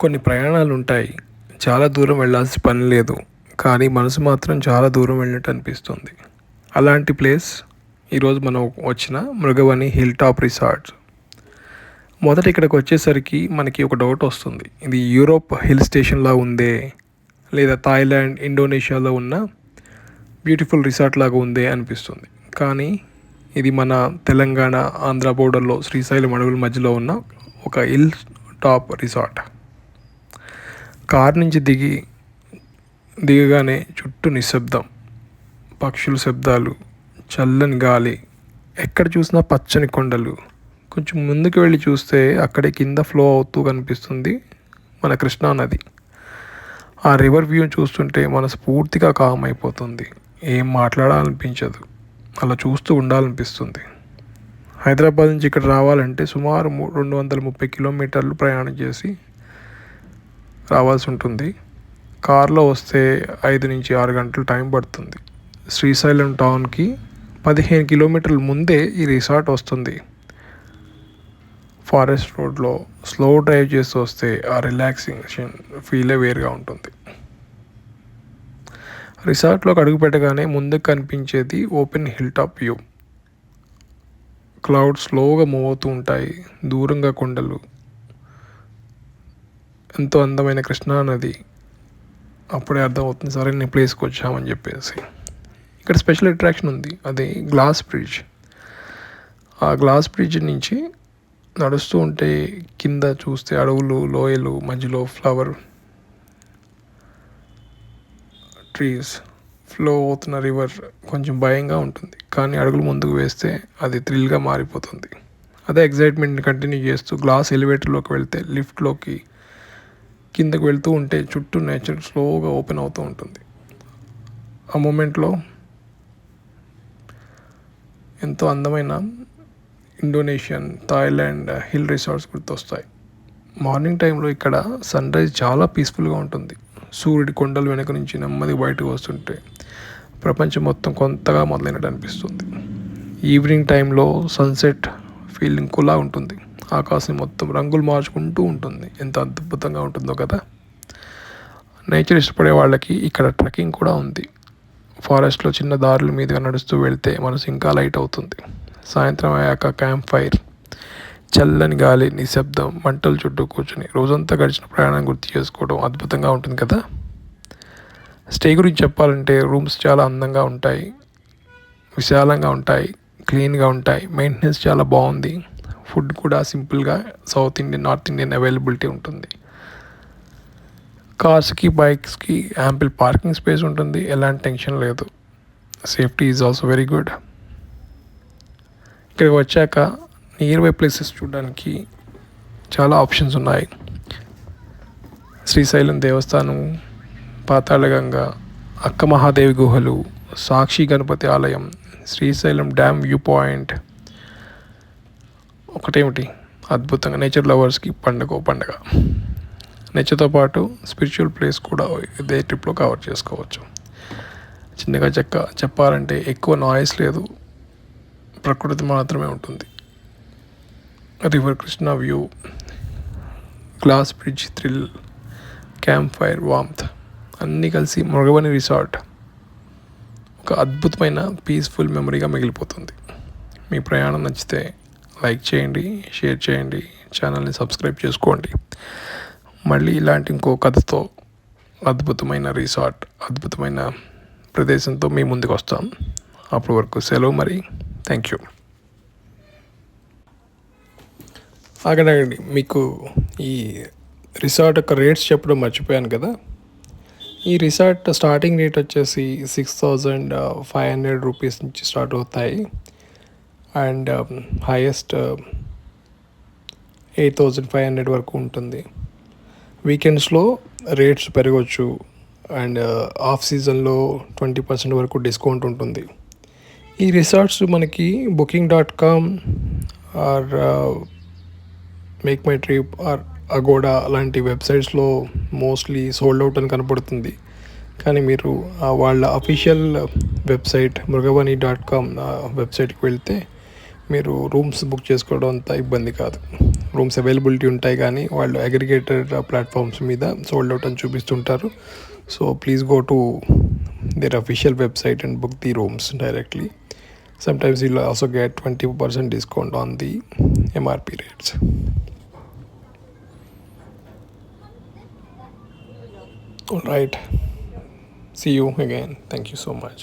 కొన్ని ప్రయాణాలు ఉంటాయి. చాలా దూరం వెళ్ళాల్సిన పని లేదు. కానీ మనసు మాత్రం చాలా దూరం వెళ్ళినట్టు అనిపిస్తుంది. అలాంటి ప్లేస్ ఈరోజు మనం వచ్చిన మృగవని హిల్ టాప్ రిసార్ట్స్. మొదట ఇక్కడికి వచ్చేసరికి మనకి ఒక డౌట్ వస్తుంది. ఇది యూరోప్ హిల్ స్టేషన్లా ఉందే, లేదా థాయిలాండ్, ఇండోనేషియాలో ఉన్న బ్యూటిఫుల్ రిసార్ట్ లాగా ఉందే అనిపిస్తుంది. కానీ ఇది మన తెలంగాణ, ఆంధ్ర బోర్డర్లో శ్రీశైలం అడవుల మధ్యలో ఉన్న ఒక హిల్ టాప్ రిసార్ట్. కార్ నుంచి దిగగానే చుట్టూ నిశ్శబ్దం, పక్షుల శబ్దాలు, చల్లని గాలి, ఎక్కడ చూసినా పచ్చని కొండలు. కొంచెం ముందుకు వెళ్ళి చూస్తే అక్కడే కింద ఫ్లో అవుతూ కనిపిస్తుంది మన కృష్ణా నది. ఆ రివర్ వ్యూ చూస్తుంటే మనసు పూర్తిగా కామ్ అయిపోతుంది. ఏం మాట్లాడాలనిపించదు, అలా చూస్తూ ఉండాలనిపిస్తుంది. హైదరాబాద్ నుంచి ఇక్కడ రావాలంటే సుమారు 230 కిలోమీటర్లు ప్రయాణం చేసి రావాల్సి ఉంటుంది. కార్లో వస్తే 5 నుంచి 6 గంటలు టైం పడుతుంది. శ్రీశైలం టౌన్కి 15 కిలోమీటర్ల ముందే ఈ రిసార్ట్ వస్తుంది. ఫారెస్ట్ రోడ్లో స్లో డ్రైవ్ చేస్తూ వస్తే ఆ రిలాక్సేషన్ ఫీలే వేరుగా ఉంటుంది. రిసార్ట్లోకి అడుగు పెట్టగానే ముందుకు కనిపించేది open hill top view. Clouds స్లోగా మూవ్ అవుతూ ఉంటాయి, దూరంగా కొండలు, ఎంతో అందమైన కృష్ణా నది. అప్పుడే అర్థమవుతుంది సరైన ప్లేస్కి వచ్చామని చెప్పేసి. ఇక్కడ స్పెషల్ అట్రాక్షన్ ఉంది, అది గ్లాస్ బ్రిడ్జ్. ఆ గ్లాస్ బ్రిడ్జ్ నుంచి నడుస్తూ ఉంటే కింద చూస్తే అడవులు, లోయలు, మధ్యలో ఫ్లవర్ ట్రీస్, ఫ్లో అవుతున్న రివర్. కొంచెం భయంగా ఉంటుంది, కానీ అడుగులు ముందుకు వేస్తే అది థ్రిల్గా మారిపోతుంది. అదే ఎగ్జైట్మెంట్ని కంటిన్యూ చేస్తూ గ్లాస్ ఎలివేటర్లోకి వెళ్తే, లిఫ్ట్లోకి కిందకు వెళ్తూ ఉంటే చుట్టూ నేచర్ స్లోగా ఓపెన్ అవుతూ ఉంటుంది. ఆ మూమెంట్లో ఎంతో అందమైన ఇండోనేషియన్, థాయిలాండ్ హిల్ రిసార్ట్స్ గుర్తొస్తాయి. మార్నింగ్ టైంలో ఇక్కడ సన్ రైజ్ చాలా పీస్ఫుల్గా ఉంటుంది. సూర్యుడి కొండలు వెనక నుంచి నెమ్మది బయటకు వస్తుంటే ప్రపంచం మొత్తం కొంతగా మొదలైనట్టు అనిపిస్తుంది. ఈవినింగ్ టైంలో సన్సెట్ ఫీలింగ్ కులా ఉంటుంది. ఆకాశం మొత్తం రంగులు మార్చుకుంటూ ఉంటుంది. ఎంత అద్భుతంగా ఉంటుందో కదా. నేచర్ ఇష్టపడే వాళ్ళకి ఇక్కడ ట్రెక్కింగ్ కూడా ఉంది. ఫారెస్ట్లో చిన్న దారుల మీదుగా నడుస్తూ వెళ్తే మనసు ఇంకా లైట్ అవుతుంది. సాయంత్రం అయ్యాక క్యాంప్ ఫైర్, చల్లని గాలి, నిశ్శబ్దం, మంటల చుట్టూ కూర్చొని రోజంతా గడిచిన ప్రయాణం గుర్తు చేసుకోవడం అద్భుతంగా ఉంటుంది కదా. స్టే గురించి చెప్పాలంటే రూమ్స్ చాలా అందంగా ఉంటాయి, విశాలంగా ఉంటాయి, క్లీన్గా ఉంటాయి. మెయింటెనెన్స్ చాలా బాగుంది. ఫుడ్ కూడా సింపుల్గా south Indian, north Indian availability ఉంటుంది. కార్స్కి, బైక్స్కి యాంపిల్ పార్కింగ్ స్పేస్ ఉంటుంది. ఎలాంటి టెన్షన్ లేదు. Safety is also very good. ఇక్కడికి వచ్చాక నియర్ బై ప్లేసెస్ చూడడానికి చాలా ఆప్షన్స్ ఉన్నాయి. శ్రీశైలం దేవస్థానం, పాతాళగంగ, అక్క మహాదేవి గుహలు, సాక్షి గణపతి ఆలయం, శ్రీశైలం డ్యామ్ వ్యూ పాయింట్. ఒకటేమిటి, అద్భుతంగా నేచర్ లవర్స్కి పండగ. నేచర్తో పాటు స్పిరిచువల్ ప్లేస్ కూడా ఇదే ట్రిప్లో కవర్ చేసుకోవచ్చు. చిన్నగా చెప్పాలంటే ఎక్కువ నాయిస్ లేదు, ప్రకృతి మాత్రమే ఉంటుంది. River Krishna view, glass bridge thrill, camp fire warmth అన్నీ కలిసి మృగవని రిసార్ట్ ఒక అద్భుతమైన పీస్ఫుల్ మెమరీగా మిగిలిపోతుంది. మీ ప్రయాణం నచ్చితే లైక్ చేయండి, షేర్ చేయండి, ఛానల్ని సబ్స్క్రైబ్ చేసుకోండి. మళ్ళీ ఇలాంటి ఇంకో కథతో, అద్భుతమైన రిసార్ట్, అద్భుతమైన ప్రదేశంతో మీ ముందుకు వస్తాం. అప్పటి వరకు సెలవు మరి. Thank you. ఆగండి, మీకు ఈ రిసార్ట్ యొక్క రేట్స్ చెప్పడం మర్చిపోయాను కదా. ఈ రిసార్ట్ స్టార్టింగ్ రేట్ వచ్చేసి 6,500 రూపీస్ నుంచి స్టార్ట్ అవుతాయి. అండ్ హైయెస్ట్ 8,500 వరకు ఉంటుంది. వీకెండ్స్లో రేట్స్ పెరగవచ్చు. అండ్ ఆఫ్ సీజన్లో 20% వరకు డిస్కౌంట్ ఉంటుంది. ఈ రిసార్ట్స్ మనకి booking.com or MakeMyTrip or Agoda లాంటి వెబ్సైట్స్లో మోస్ట్లీ సోల్డ్ అవుట్ అని కనపడుతుంది. కానీ మీరు వాళ్ళ అఫీషియల్ వెబ్సైట్ మృగవని.com వెబ్సైట్కి వెళ్తే మీరు రూమ్స్ బుక్ చేసుకోవడం అంత ఇబ్బంది కాదు. రూమ్స్ అవైలబిలిటీ ఉంటాయి కానీ వాళ్ళు అగ్రిగేటెడ్ ప్లాట్ఫామ్స్ మీద సోల్డ్ అవుట్ అని చూపిస్తుంటారు. So please go to their official website and book the rooms directly. Sometimes you'll also get 20% discount on the MRP rates. All right. See you again. Thank you so much.